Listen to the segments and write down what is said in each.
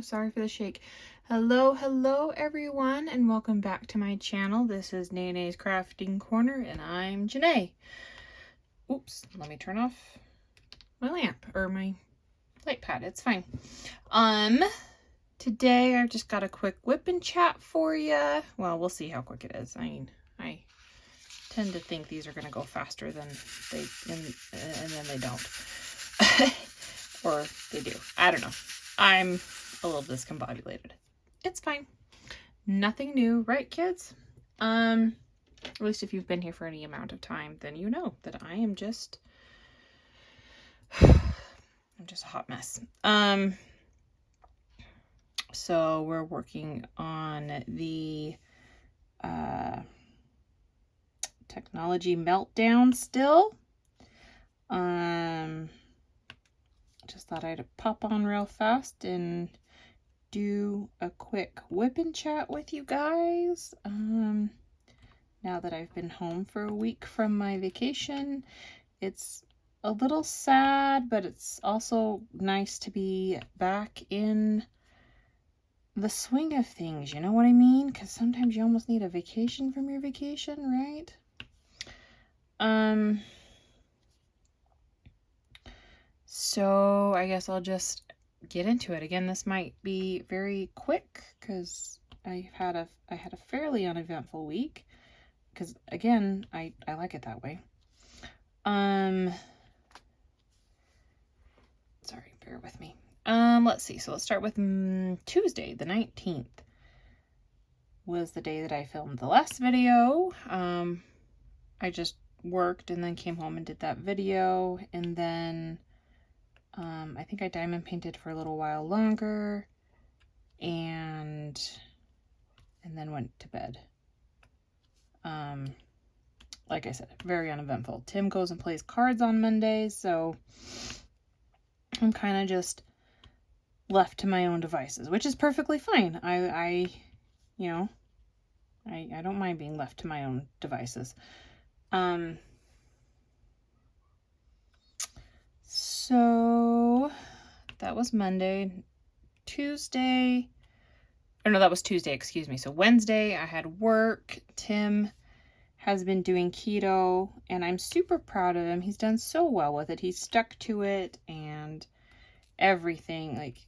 sorry for the shake. Hello everyone, and welcome back to my channel. This is Nene's Crafting Corner, and I'm Janae. Oops, let me turn off my lamp, or my light pad, it's fine. Today I've just got a quick whip and chat for you. Well, we'll see how quick it is. I mean, I tend to think these are going to go faster than they, and then they don't. Or they do. I don't know. I'm a little discombobulated. It's fine. Nothing new, right, kids? At least if you've been here for any amount of time, then you know that I am just I'm just a hot mess. So we're working on the technology meltdown still. Just thought I'd pop on real fast and do a quick whip and chat with you guys. Now that I've been home for a week from my vacation, it's a little sad, but it's also nice to be back in the swing of things, you know what I mean? Because sometimes you almost need a vacation from your vacation, right? So I guess I'll just get into it. Again, this might be very quick because I had a fairly uneventful week. Because again, I like it that way. Sorry, bear with me. Let's see. So let's start with Tuesday, the 19th. Was the day that I filmed the last video. I just worked and then came home and did that video, and then I think I diamond painted for a little while longer, and then went to bed. Like I said, very uneventful. Tim goes and plays cards on Mondays, so I'm kind of just left to my own devices, which is perfectly fine. I don't mind being left to my own devices. So that was Monday. Tuesday, or no, that was Tuesday, excuse me. So Wednesday I had work. Tim has been doing keto, and I'm super proud of him. He's done so well with it. He's stuck to it and everything. Like,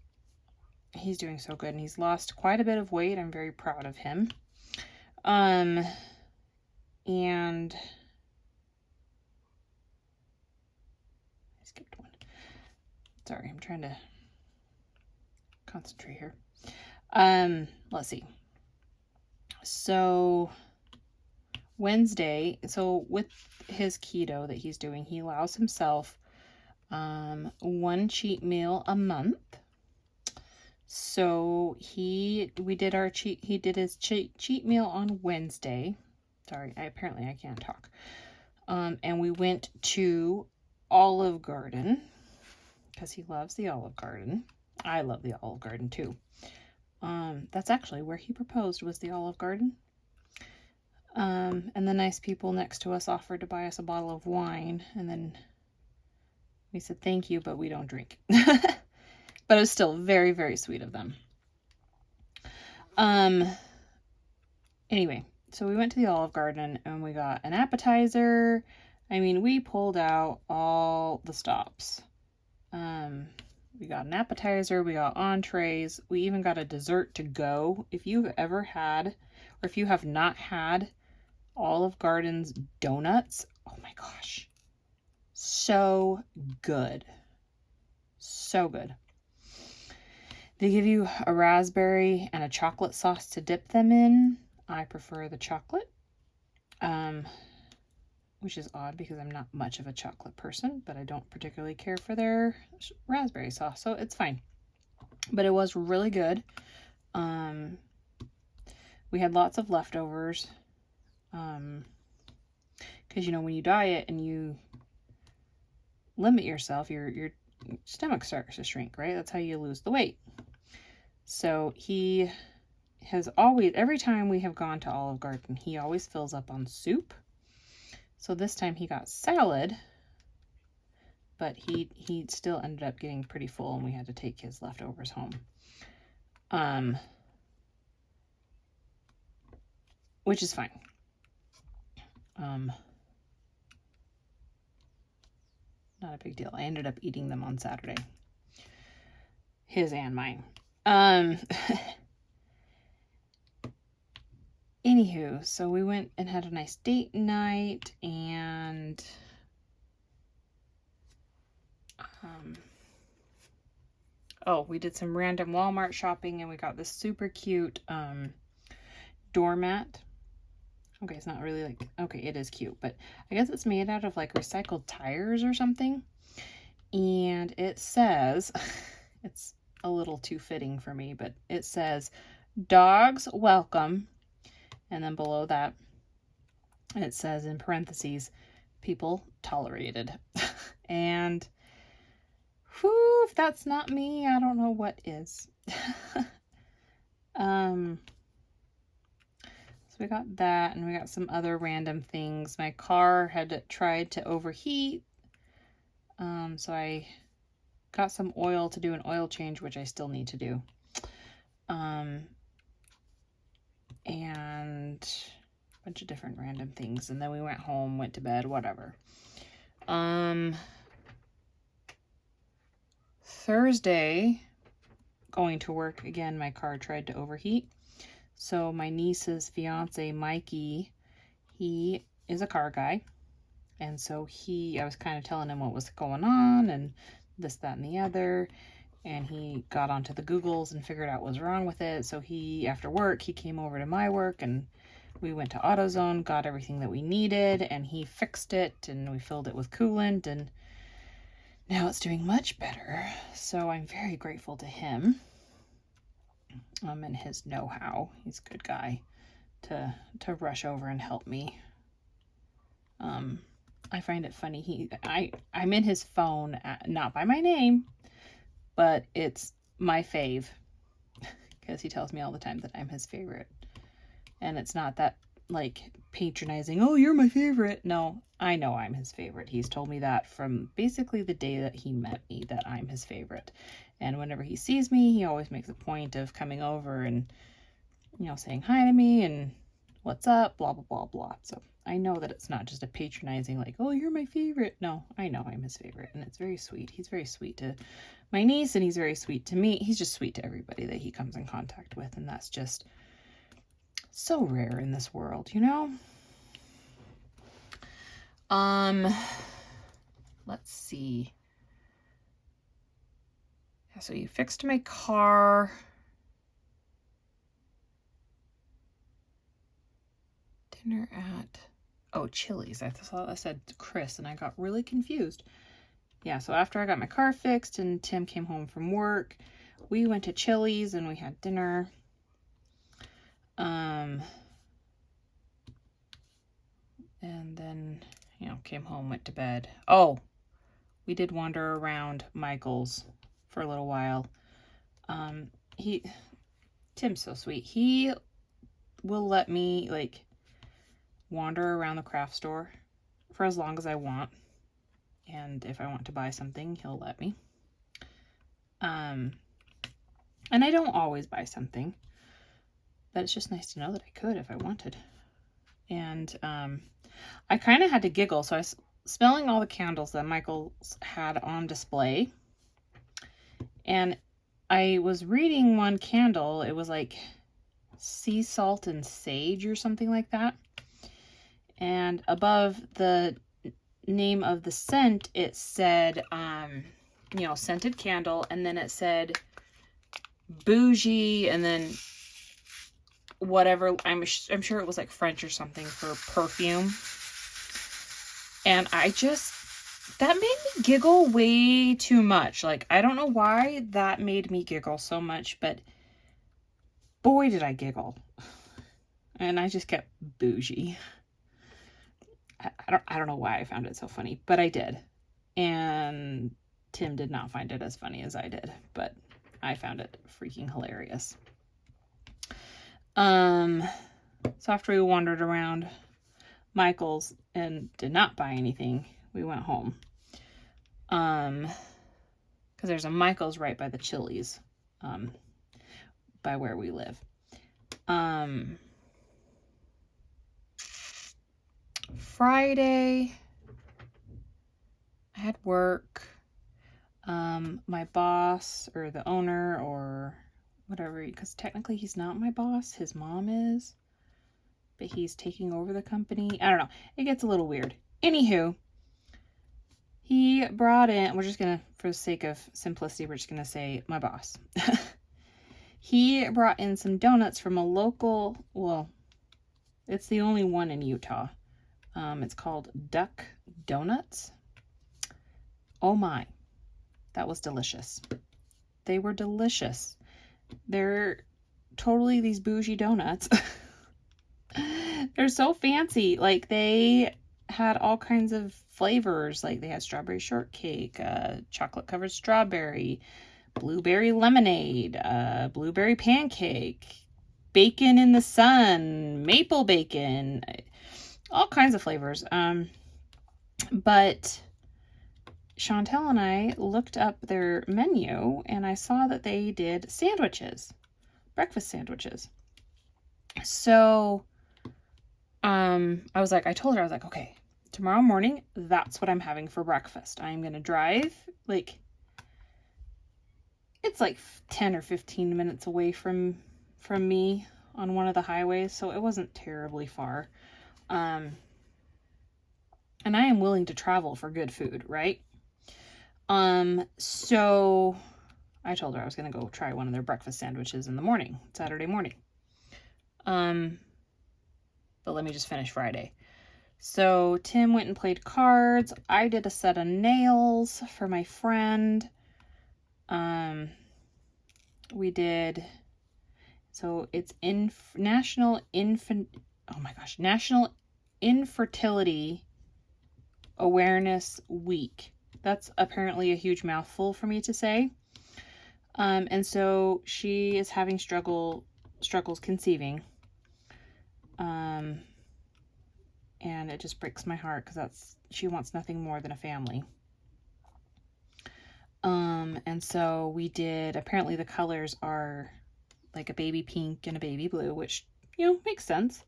he's doing so good, and he's lost quite a bit of weight. I'm very proud of him. And I skipped one. Sorry, I'm trying to concentrate here. Let's see. So Wednesday, so with his keto that he's doing, he allows himself one cheat meal a month. So he did his cheat meal on Wednesday. Sorry, apparently I can't talk. And we went to Olive Garden because he loves the Olive Garden. I love the Olive Garden too. That's actually where he proposed, was the Olive Garden. And the nice people next to us offered to buy us a bottle of wine, and then we said thank you, but we don't drink. But it was still very, very sweet of them. Anyway, so we went to the Olive Garden and we got an appetizer. I mean, we pulled out all the stops. We got an appetizer, we got entrees, we even got a dessert to go. If you've ever had, or if you have not had Olive Garden's donuts, oh my gosh, so good. So good. They give you a raspberry and a chocolate sauce to dip them in. I prefer the chocolate, which is odd because I'm not much of a chocolate person, but I don't particularly care for their raspberry sauce, so it's fine. But it was really good. We had lots of leftovers, because when you diet and you limit yourself, your stomach starts to shrink, right? That's how you lose the weight. So he has always, every time we have gone to Olive Garden, he always fills up on soup. So this time he got salad, but he still ended up getting pretty full, and we had to take his leftovers home. Which is fine. Not a big deal. I ended up eating them on Saturday. His and mine. Anywho, so we went and had a nice date night, and we did some random Walmart shopping, and we got this super cute doormat. Okay, it's not really like, okay, it is cute, but I guess it's made out of like recycled tires or something. And it says, it's a little too fitting for me, but it says, "Dogs welcome." And then below that, it says in parentheses, "People tolerated." And whew, if that's not me, I don't know what is. So we got that, and we got some other random things. My car had tried to overheat, so I got some oil to do an oil change, which I still need to do. And a bunch of different random things. And then we went home, went to bed, whatever. Thursday, going to work again, my car tried to overheat. So my niece's fiance, Mikey, he is a car guy. And so I was kind of telling him what was going on and this, that, and the other. And he got onto the Googles and figured out what was wrong with it. So after work, he came over to my work, and we went to AutoZone, got everything that we needed, and he fixed it, and we filled it with coolant, and now it's doing much better. So I'm very grateful to him and his know-how. He's a good guy to rush over and help me. I find it funny. I'm in his phone, not by my name, but it's my fave, because he tells me all the time that I'm his favorite. And it's not that like patronizing, "Oh, you're my favorite." No, I know I'm his favorite. He's told me that from basically the day that he met me, that I'm his favorite. And whenever he sees me, he always makes a point of coming over and, saying hi to me and what's up, blah, blah, blah, blah. So I know that it's not just a patronizing like, "Oh, you're my favorite." No, I know I'm his favorite, and it's very sweet. He's very sweet to my niece, and he's very sweet to me. He's just sweet to everybody that he comes in contact with, and that's just so rare in this world, Let's see. So you fixed my car. Dinner at, Chili's. I thought I said Chris, and I got really confused. Yeah, so after I got my car fixed and Tim came home from work, we went to Chili's and we had dinner. And then, came home, went to bed. Oh, we did wander around Michael's for a little while. Tim's so sweet. He will let me wander around the craft store for as long as I want. And if I want to buy something, he'll let me. And I don't always buy something, but it's just nice to know that I could if I wanted. And I kind of had to giggle. So I was smelling all the candles that Michael's had on display. And I was reading one candle. It was like sea salt and sage or something like that. And above the name of the scent, it said, scented candle. And then it said bougie, and then whatever, I'm sure it was like French or something for perfume. And that made me giggle way too much. I don't know why that made me giggle so much, but boy, did I giggle. And I just kept bougie. I don't know why I found it so funny, but I did. And Tim did not find it as funny as I did, but I found it freaking hilarious. So after we wandered around Michael's and did not buy anything, we went home. Because there's a Michael's right by the Chili's. by where we live. Friday, I had work. My boss, or the owner, or whatever, because technically he's not my boss, his mom is, but he's taking over the company. I don't know. It gets a little weird. Anywho, he brought in, we're just gonna, for the sake of simplicity, we're just gonna say my boss. He brought in some donuts from a local, well, it's the only one in Utah. It's called Duck Donuts. Oh my, that was delicious. They were delicious. They're totally these bougie donuts. They're so fancy. Like, they had all kinds of flavors. Like, they had strawberry shortcake, chocolate covered strawberry, blueberry lemonade, blueberry pancake, bacon in the sun, maple bacon, all kinds of flavors. But Chantel and I looked up their menu, and I saw that they did sandwiches, breakfast sandwiches. So I told her, I was like, okay, tomorrow morning, that's what I'm having for breakfast. I'm going to drive, like, it's like 10 or 15 minutes away from me on one of the highways, so it wasn't terribly far. And I am willing to travel for good food, right? So I told her I was going to go try one of their breakfast sandwiches in the morning, Saturday morning. But let me just finish Friday. So Tim went and played cards. I did a set of nails for my friend. We did, so it's National Infertility Awareness Week. That's apparently a huge mouthful for me to say. And so she is having struggles conceiving. And it just breaks my heart because she wants nothing more than a family. And so we did, apparently the colors are like a baby pink and a baby blue, which, makes sense.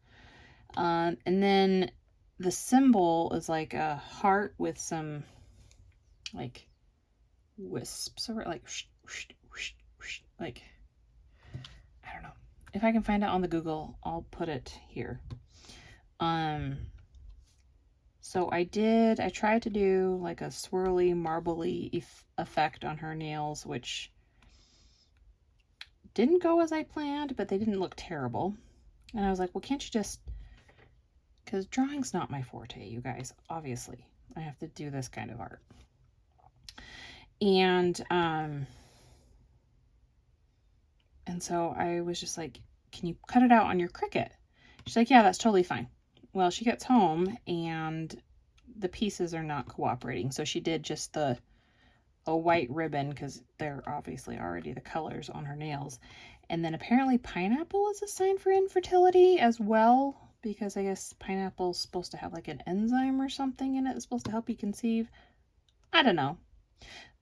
And then the symbol is like a heart with some like wisps or like, like, I don't know. If I can find it on the Google, I'll put it here. So I tried to do like a swirly, marbly effect on her nails, which didn't go as I planned, but they didn't look terrible. And I was like, well, can't you just, because drawing's not my forte, you guys, obviously. I have to do this kind of art. And so I was just like, can you cut it out on your Cricut? She's like, yeah, that's totally fine. Well, she gets home and the pieces are not cooperating. So she did just a white ribbon because they're obviously already the colors on her nails. And then apparently pineapple is a sign for infertility as well, because I guess pineapple is supposed to have like an enzyme or something in it that's supposed to help you conceive. I don't know.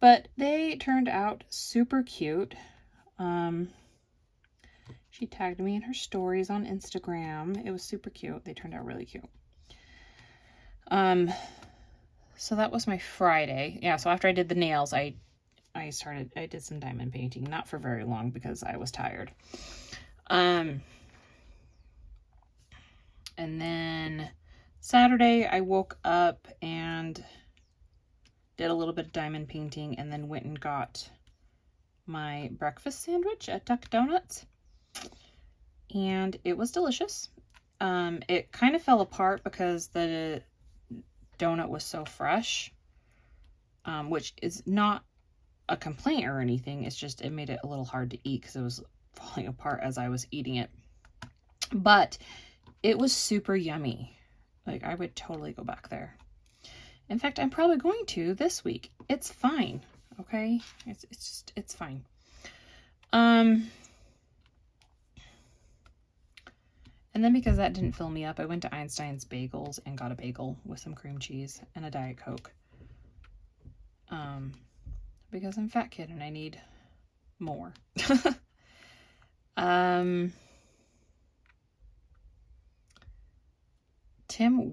But they turned out super cute. She tagged me in her stories on Instagram. It was super cute. They turned out really cute. So that was my Friday. Yeah, so after I did the nails, I did some diamond painting. Not for very long because I was tired. And then Saturday, I woke up and did a little bit of diamond painting and then went and got my breakfast sandwich at Duck Donuts. And it was delicious. It kind of fell apart because the donut was so fresh, which is not a complaint or anything. It's just, it made it a little hard to eat because it was falling apart as I was eating it. But it was super yummy. Like, I would totally go back there. In fact, I'm probably going to this week. It's fine. Okay? It's fine. And then because that didn't fill me up, I went to Einstein's Bagels and got a bagel with some cream cheese and a Diet Coke. Because I'm a fat kid and I need more. Tim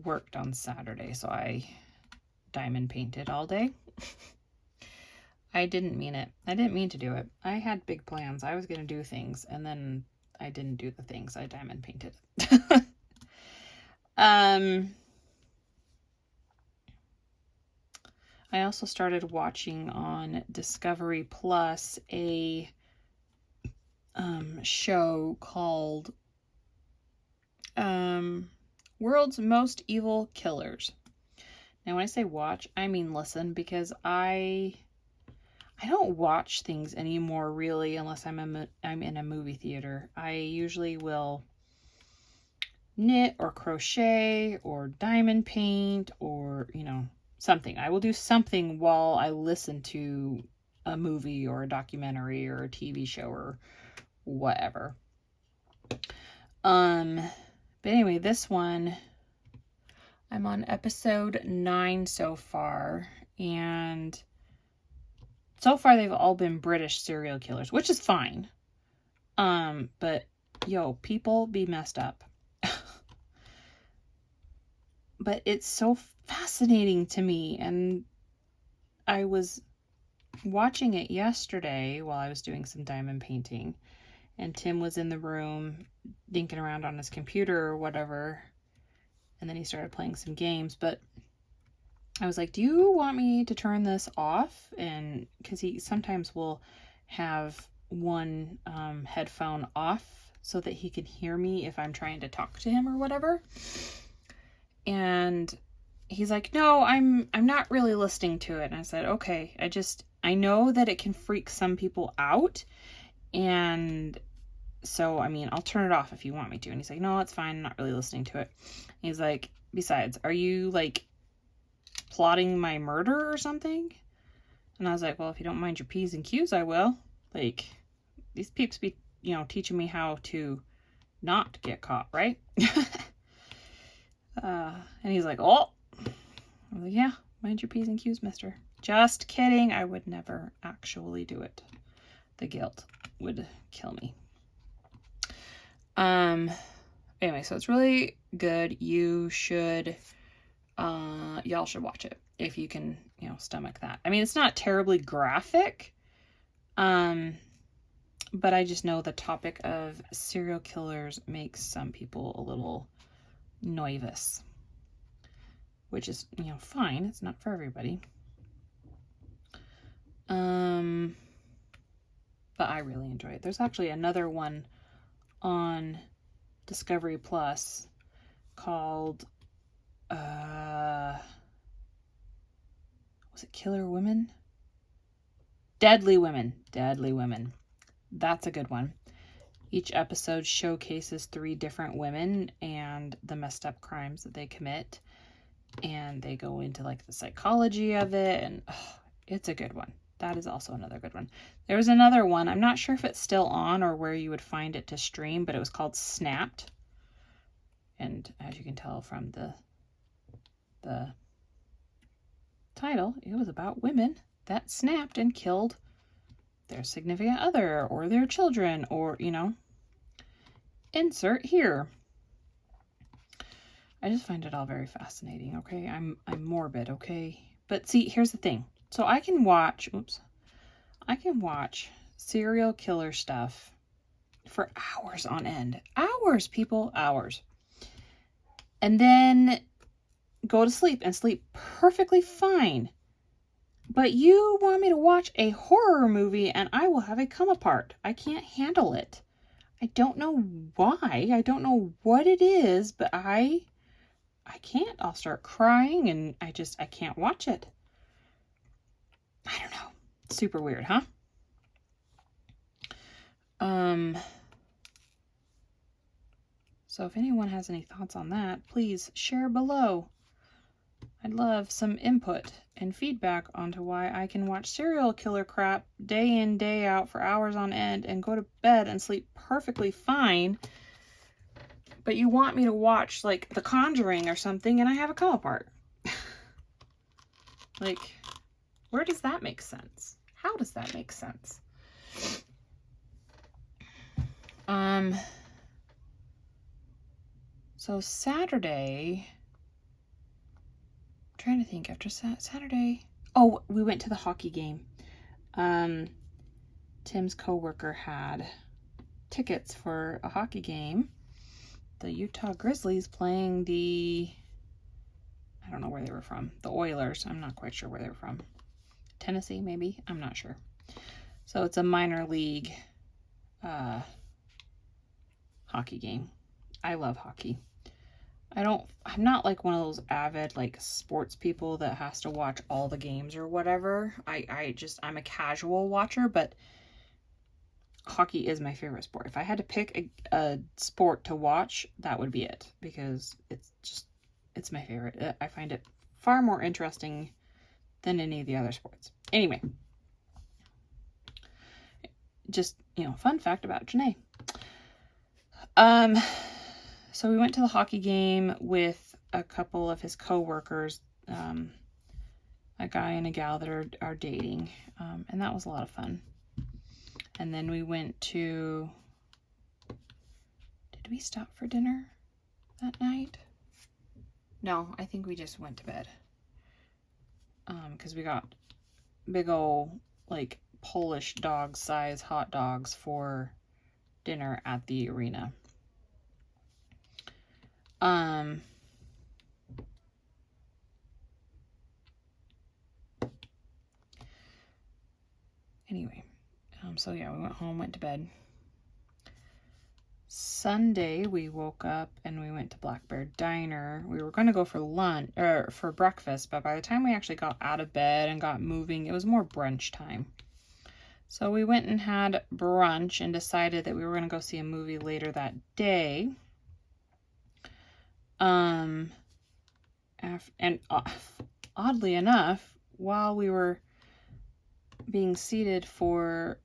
worked on Saturday, so I diamond painted all day. I didn't mean it. I didn't mean to do it. I had big plans. I was going to do things, and then I didn't do the things. I diamond painted. I also started watching on Discovery Plus a show called World's Most Evil Killers. Now, when I say watch, I mean listen, because I don't watch things anymore really unless I'm in a movie theater. I usually will knit or crochet or diamond paint or, something. I will do something while I listen to a movie or a documentary or a TV show or whatever. But anyway, this one, I'm on episode 9 so far, and so far they've all been British serial killers, which is fine. But people be messed up. But it's so fascinating to me, and I was watching it yesterday while I was doing some diamond painting, and Tim was in the room dinking around on his computer or whatever, and then he started playing some games, but I was like, do you want me to turn this off? And because he sometimes will have one headphone off so that he can hear me if I'm trying to talk to him or whatever. And he's like, no, I'm not really listening to it. And I said, okay, I know that it can freak some people out. And so, I'll turn it off if you want me to. And he's like, no, it's fine. I'm not really listening to it. And he's like, besides, are you like plotting my murder or something? And I was like, well, if you don't mind your P's and Q's, I will. Like, these peeps be, teaching me how to not get caught, right? And he's like, oh. I was like, yeah, mind your P's and Q's, mister. Just kidding. I would never actually do it. The guilt would kill me. Anyway, so it's really good. You should, y'all should watch it if you can, stomach that. It's not terribly graphic. But I just know the topic of serial killers makes some people a little nervous, which is, fine. It's not for everybody. But I really enjoy it. There's actually another one on Discovery Plus called, was it Killer Women? Deadly Women. Deadly Women. That's a good one. Each episode showcases 3 different women and the messed up crimes that they commit. And they go into like the psychology of it. And it's a good one. That is also another good one. There's another one. I'm not sure if it's still on or where you would find it to stream, but it was called Snapped. And as you can tell from the title, it was about women that snapped and killed their significant other or their children or, insert here. I just find it all very fascinating, okay? I'm morbid, okay? But see, here's the thing. So I can watch serial killer stuff for hours on end. Hours, people, hours. And then go to sleep and sleep perfectly fine. But you want me to watch a horror movie and I will have a come apart. I can't handle it. I don't know why. I don't know what it is, but I can't. I'll start crying and I can't watch it. I don't know. Super weird, huh? So if anyone has any thoughts on that, please share below. I'd love some input and feedback onto why I can watch serial killer crap day in, day out for hours on end and go to bed and sleep perfectly fine. But you want me to watch like The Conjuring or something and I have a come apart. Like, where does that make sense? How does that make sense? So Saturday, I'm trying to think after Saturday. Oh, we went to the hockey game. Tim's coworker had tickets for a hockey game. The Utah Grizzlies playing I don't know where they were from. The Oilers. I'm not quite sure where they were from. Tennessee, maybe? I'm not sure. So it's a minor league hockey game. I love hockey. I'm not like one of those avid like sports people that has to watch all the games or whatever. I'm a casual watcher, but hockey is my favorite sport. If I had to pick a sport to watch, that would be it, because it's my favorite. I find it far more interesting than any of the other sports. Anyway, just, fun fact about Janae. So we went to the hockey game with a couple of his co-workers, a guy and a gal that are dating, and that was a lot of fun. And then we went to, did we stop for dinner that night? No, I think we just went to bed. Because we got big old, like, Polish dog size hot dogs for dinner at the arena. Anyway, so yeah, we went home, went to bed. Sunday, we woke up and we went to Black Bear Diner. We were going to go for lunch, or for breakfast, but by the time we actually got out of bed and got moving, it was more brunch time. So we went and had brunch and decided that we were going to go see a movie later that day. And oddly enough, while we were being seated for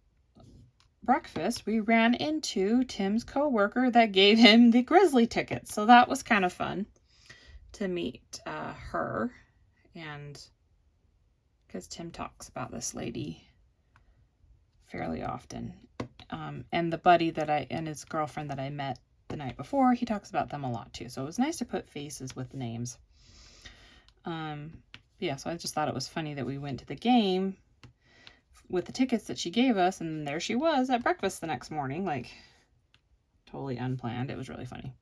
breakfast, we ran into Tim's coworker that gave him the Grizzly tickets. So that was kind of fun to meet her, and because Tim talks about this lady fairly often, and the buddy and his girlfriend that I met the night before, he talks about them a lot too. So it was nice to put faces with names. Yeah, so I just thought it was funny that we went to the game with the tickets that she gave us, and there she was at breakfast the next morning, like totally unplanned. It was really funny.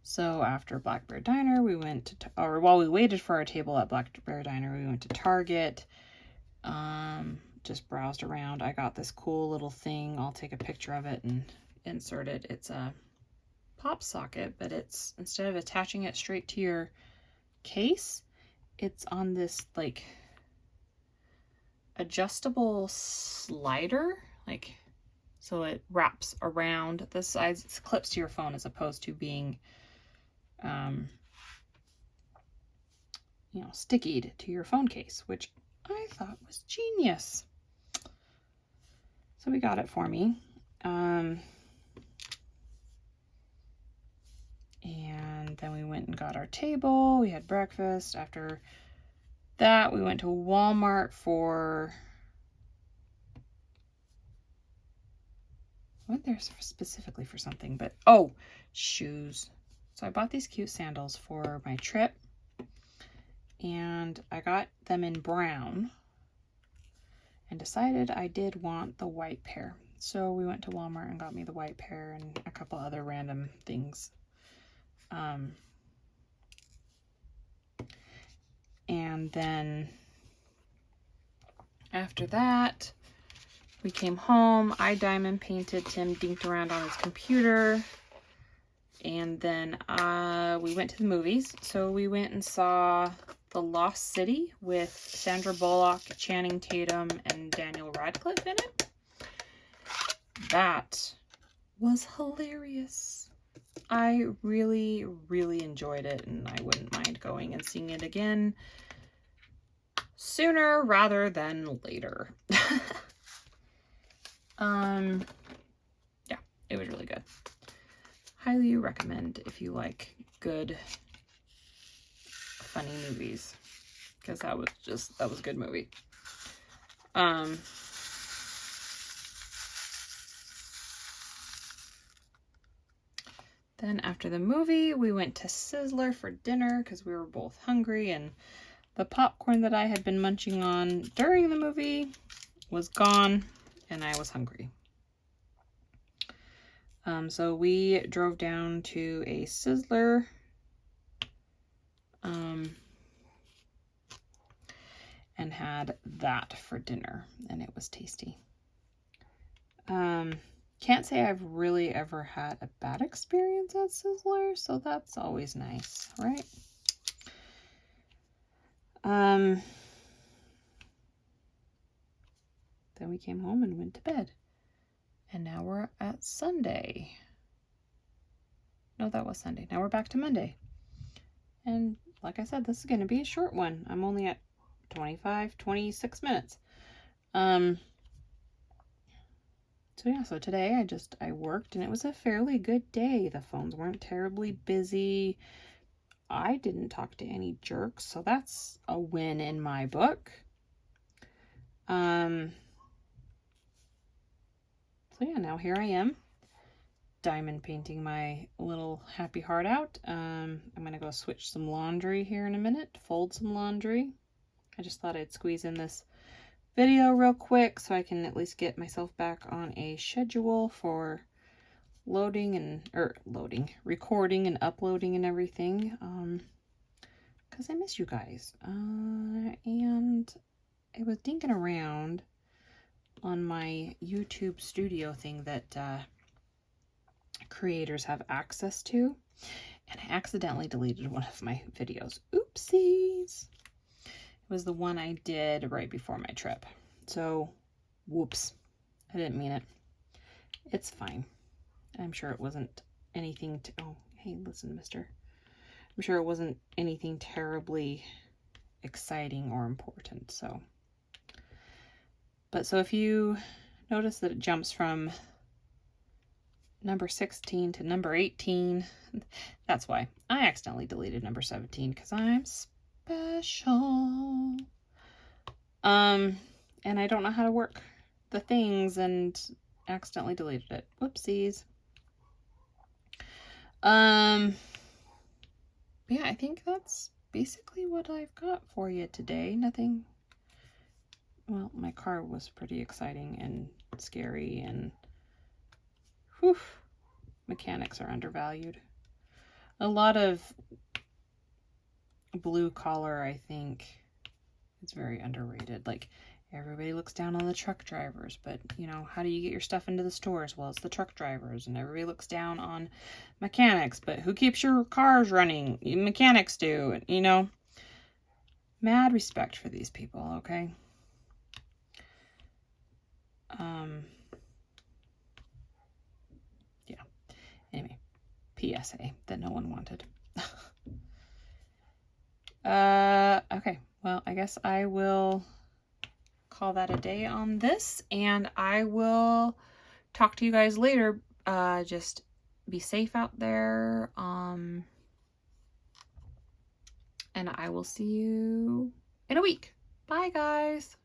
So after Black Bear Diner, we went or while we waited for our table at Black Bear Diner, we went to Target. Just browsed around. I got this cool little thing. I'll take a picture of it and insert it. It's a pop socket, but it's, instead of attaching it straight to your case, it's on this like adjustable slider, like, so it wraps around the sides. It clips to your phone as opposed to being stickied to your phone case, which I thought was genius. So we got it for me. And then we went and got our table. We had breakfast. After that, we went to Walmart I went there specifically for something, but shoes. So I bought these cute sandals for my trip, and I got them in brown and decided I did want the white pair. So we went to Walmart and got me the white pair and a couple other random things. And then after that, we came home. I diamond painted. Tim dinked around on his computer. And then we went to the movies. So we went and saw The Lost City with Sandra Bullock, Channing Tatum, and Daniel Radcliffe in it. That was hilarious. I really, really enjoyed it, and I wouldn't mind going and seeing it again sooner rather than later. Yeah, it was really good. Highly recommend if you like good, funny movies, because that was a good movie. Then after the movie, we went to Sizzler for dinner because we were both hungry, and the popcorn that I had been munching on during the movie was gone and I was hungry. So we drove down to a Sizzler. And had that for dinner, and it was tasty. Can't say I've really ever had a bad experience at Sizzler, so that's always nice, right? Then we came home and went to bed. And now we're at Sunday. No, that was Sunday. Now we're back to Monday. And like I said, this is going to be a short one. I'm only at 26 minutes. So yeah, so today I worked and it was a fairly good day. The phones weren't terribly busy. I didn't talk to any jerks, so that's a win in my book. So yeah, now here I am, diamond painting my little happy heart out. I'm gonna go switch some laundry here in a minute, fold some laundry. I just thought I'd squeeze in this video real quick so I can at least get myself back on a schedule for recording and uploading and everything, because I miss you guys. And I was dinking around on my YouTube studio thing that creators have access to, and I accidentally deleted one of my videos. Oopsies. It was the one I did right before my trip. So, whoops. I didn't mean it. It's fine. I'm sure it wasn't anything to... Oh, hey, listen, mister. I'm sure it wasn't anything terribly exciting or important, so... But so if you notice that it jumps from number 16 to number 18, that's why. I accidentally deleted number 17 because I'm special. And I don't know how to work the things and accidentally deleted it. Whoopsies. Yeah, I think that's basically what I've got for you today. Nothing. Well, my car was pretty exciting and scary, and whew, mechanics are undervalued. A lot of blue collar, I think, is very underrated. Like, everybody looks down on the truck drivers, but, you know, how do you get your stuff into the stores? Well, it's the truck drivers, and everybody looks down on mechanics, but who keeps your cars running? Mechanics do, you know. Mad respect for these people, okay? Yeah. Anyway, PSA that no one wanted. Okay. Well, I guess I will call that a day on this, and I will talk to you guys later. Just be safe out there. And I will see you in a week. Bye, guys.